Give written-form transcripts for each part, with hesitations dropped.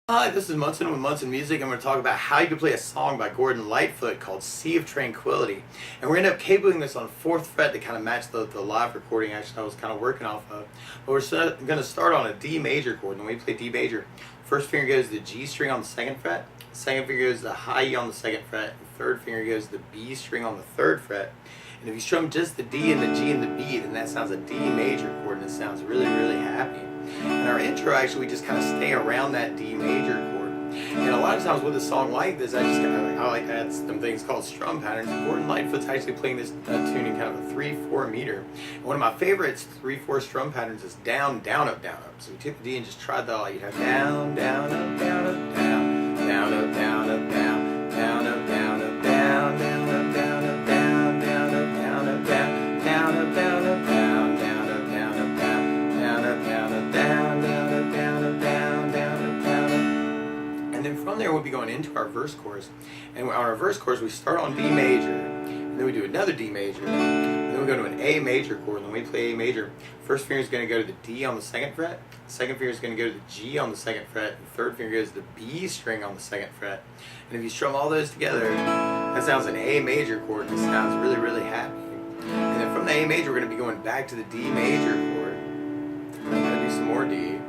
Hi, this is Munson with Munson Music. I'm going to talk about how you can play a song by Gordon Lightfoot called Sea of Tranquility. And we're going to end up cabling this on 4th fret to kind of match the live recording actually I was kind of working off of. But we're going to start on a D major chord. And when we play D major, first finger goes to the G string on the 2nd fret, second finger goes to the high E on the 2nd fret, and third finger goes to the B string on the 3rd fret. And if you strum just the D and the G and the B, then that sounds a D major chord, and it sounds really, really happy. And our intro, actually, we just kind of stay around that D major chord. And a lot of times with a song like this, I like to add some things called strum patterns. And Gordon Lightfoot's actually playing this tune in kind of a 3/4 meter. And one of my favorites 3/4 strum patterns is down, down, up, down, up. So you take the D and just try that all. You'd have down, down, up, down, up, down, down, up, down, up, down, down, up, down, up, down, down, up, down, up, down, down, up, down, up, down, down, up, down, up, down, down, up, down, up, down, down, up, down, up, down, down, up, down, up, down, down, up, down, up. And then from there we'll be going into our verse chorus. And on our verse chorus we start on D major, and then we do another D major, and then we go to an A major chord. And when we play A major, first finger is going to go to the D on the 2nd fret, second finger is going to go to the G on the 2nd fret, and third finger goes to the B string on the 2nd fret. And if you strum all those together, that sounds an A major chord, and it sounds really, really happy. And then from the A major, we're going to be going back to the D major chord. I'm going to do some more D.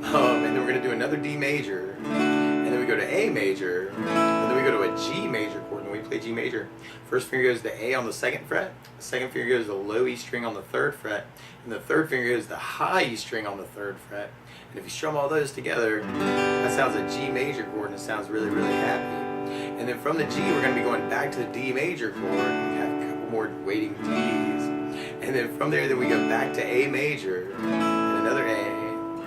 And then we're going to do another D major. And then we go to A major. And then we go to a G major chord. And when we play G major, first finger goes to A on the 2nd fret. The second finger goes to the low E string on the 3rd fret. And the third finger goes to the high E string on the 3rd fret. And if you strum all those together, that sounds a G major chord, and it sounds really, really happy. And then from the G, we're going to be going back to the D major chord. We have a couple more waiting Ds. And then from there, then we go back to A major, and another A.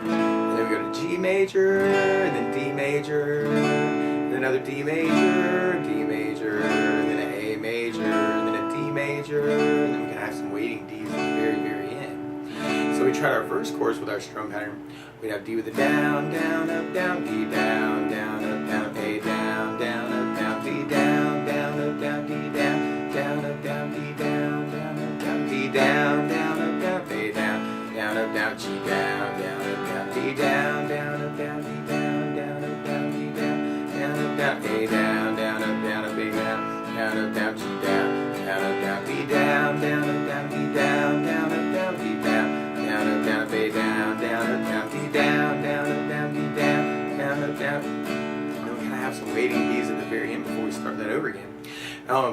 And then we go to G major, and then D major, and another D major, and then an A major, and then a D major, and then we can have some waiting Ds at the very, very end. So we tried our verse chorus with our strum pattern. We'd have D with a down, down, up, down, D down, down, up, down, A down, down, up, down, D down, down, up, down, D down, down, up, down, D down, down, up, down, D down, down, up, down, A down, up, down, G down, down, up, down, D down, down, up, down, D down, down, up, down, D down, down, up, down, A down, down, up, down, up, A down, up, down, G down, down, up, down, D down, down, up, down, D down, down, up, down, D down, down, up, down, up, A down, down, up, down, D down, down, up, down, D down, down, up, down. And then we kind of have some waiting Ds at the very end before we start that over again.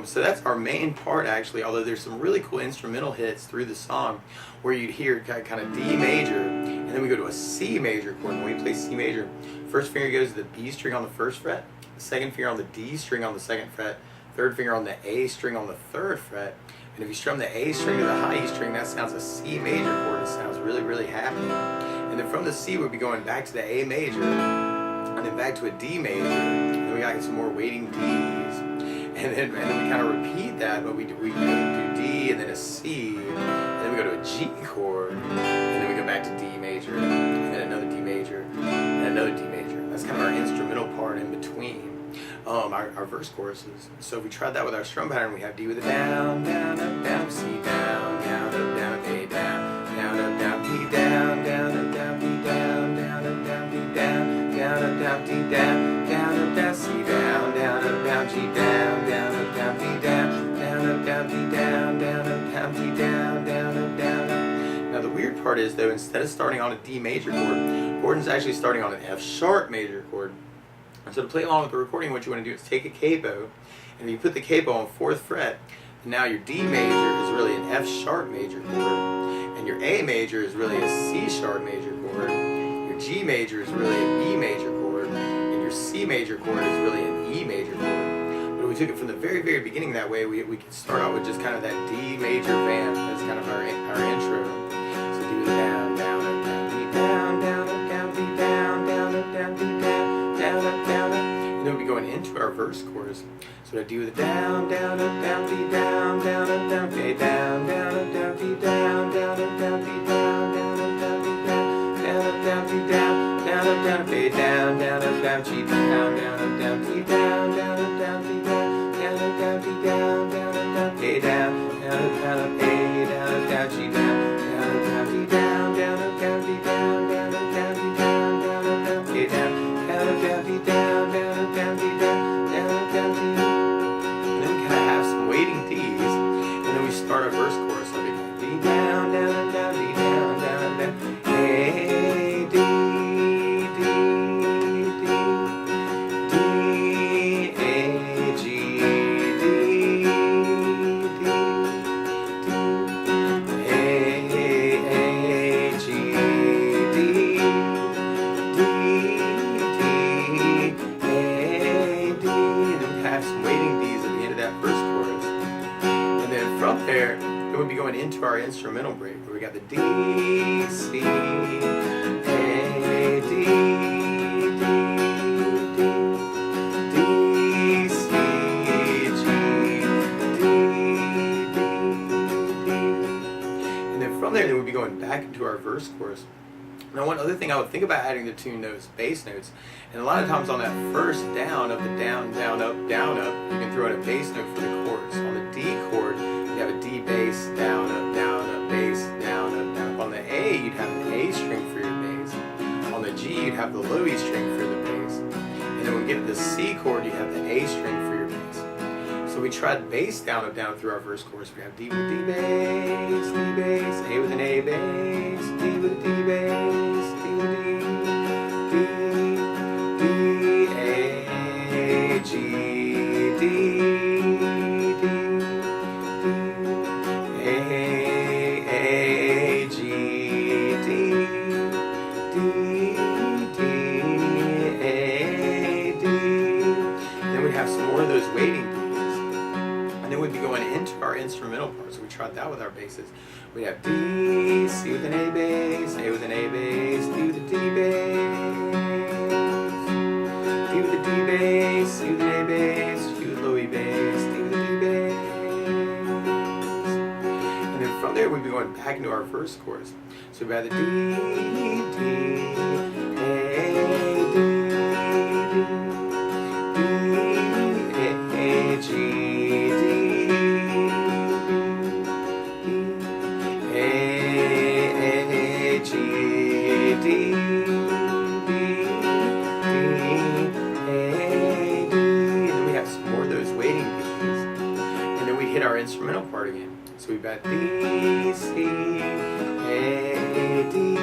So that's our main part actually, although there's some really cool instrumental hits through the song where you'd hear kind of D major, and then we go to a C major chord. When we play C major, first finger goes to the B string on the 1st fret, second finger on the D string on the 2nd fret, third finger on the A string on the 3rd fret. And if you strum the A string to the high E string, that sounds a C major chord. It sounds really, really happy. And then from the C, we'll be going back to the A major, and then back to a D major, and then we got some more waiting Ds. And then we kind of repeat that, but we do D and then a C, and then we go to a G chord, and then we go back to D major, and then another D major, and another D major. That's kind of our instrumental part in between our verse choruses. So if we tried that with our strum pattern, we have D with a down, down, up, down, C down, down, up, down, A down, down, up, down, D down, down, up, down, D down, down, up, down, D down, down, up, down, D down, down, up, down, C down, down, up, down, G down, down, up, down, D down, down, up, down, D down, down, up, down, D down, down, up, down, up. Now the weird part is though, instead of starting on a D major chord, Gordon's actually starting on an F sharp major chord. And so to play along with the recording, what you want to do is take a capo, and you put the capo on 4th fret, and now your D major is really an F sharp major chord, and your A major is really a C sharp major chord, your G major is really a B major chord, and your C major chord is really an E major chord. But if we took it from the very, very beginning that way, we could start out with just kind of that D major vamp as kind of our intro. So do the down, down, up, down, D down, down, up, down, D down, down, up, down, D down, down, up, down, up. And then we'll be going into our verse chorus. So I do the down, down, up, down, D down, down, up, down, A down, down, up, down, D down, down, up, down, D down, down, up, down, D down, down, up, down, D down, down, up, down, A down, down, up, down, G down, down, up, down, D down, down, up, down, D down, down, up, down, D down, down, up, down, A down, down, up, A down, up, down, G down, down, up, down, D down, down, up, down, D down, down, up, down, D down, down, up, down, A down, down, up, down, D into our instrumental break where we got the D, C, A, D, D, D, C, G, D, D, D. And then from there, we'd be going back into our verse chorus. Now, one other thing I would think about adding the two notes, bass notes, and a lot of times on that first down of the down, down, up, you can throw in a bass note for the chords. On the D chord, you have a D bass, down, up, bass, down, up, down. On the A, you'd have an A string for your bass. On the G, you'd have the low E string for the bass. And then when we get to the C chord, you have the A string for your bass. So we tried bass, down, up, down through our verse chorus. We have D with a D bass, A with an A bass, D with a D bass, D with a D, D, A, G, D, D, A, G, D, D, D, A, D. Then we have some more of those waiting. And then we'd be going into our instrumental part. So we tried that with our basses. We'd have D, C with an A bass, A with an A bass, D with a D bass, D with a D bass, C with an A bass, G with low E bass, D with a D bass. And then from there we'd be going back into our first chorus. So we'd have the D, D, A, D, D, A, G, D, hit our instrumental part again. So we've got D, C, A, D, D,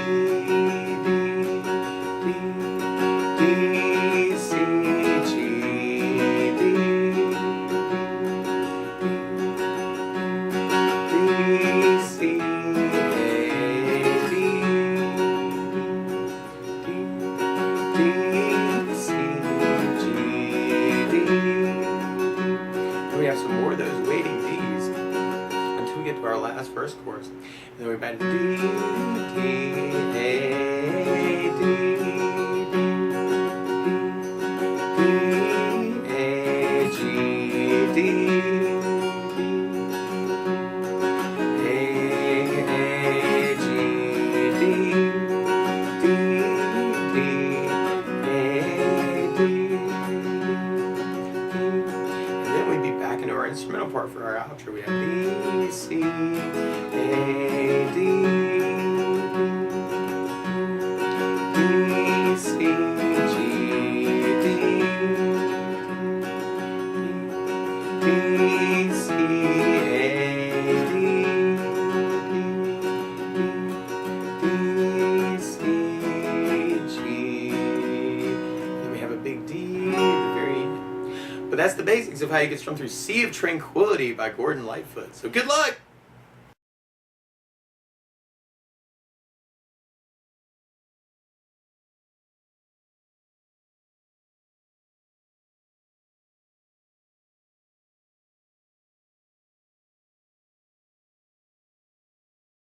D, C, G, D, D, C, A, D, D, C, G, D. And we have some more of those waiting D's until we get to our last verse chorus. And then we've got D, D, A, D, D, A, G, D, A, G, D, D, A, D. And then we'd be back into our instrumental part for our outro. We have D, C, A, D, D, C, G, D, D, C, A, D, D, C, G. Then we have a big D at the very end. But that's the basics of how you get strung through Sea of Tranquility by Lightfoot. So good luck!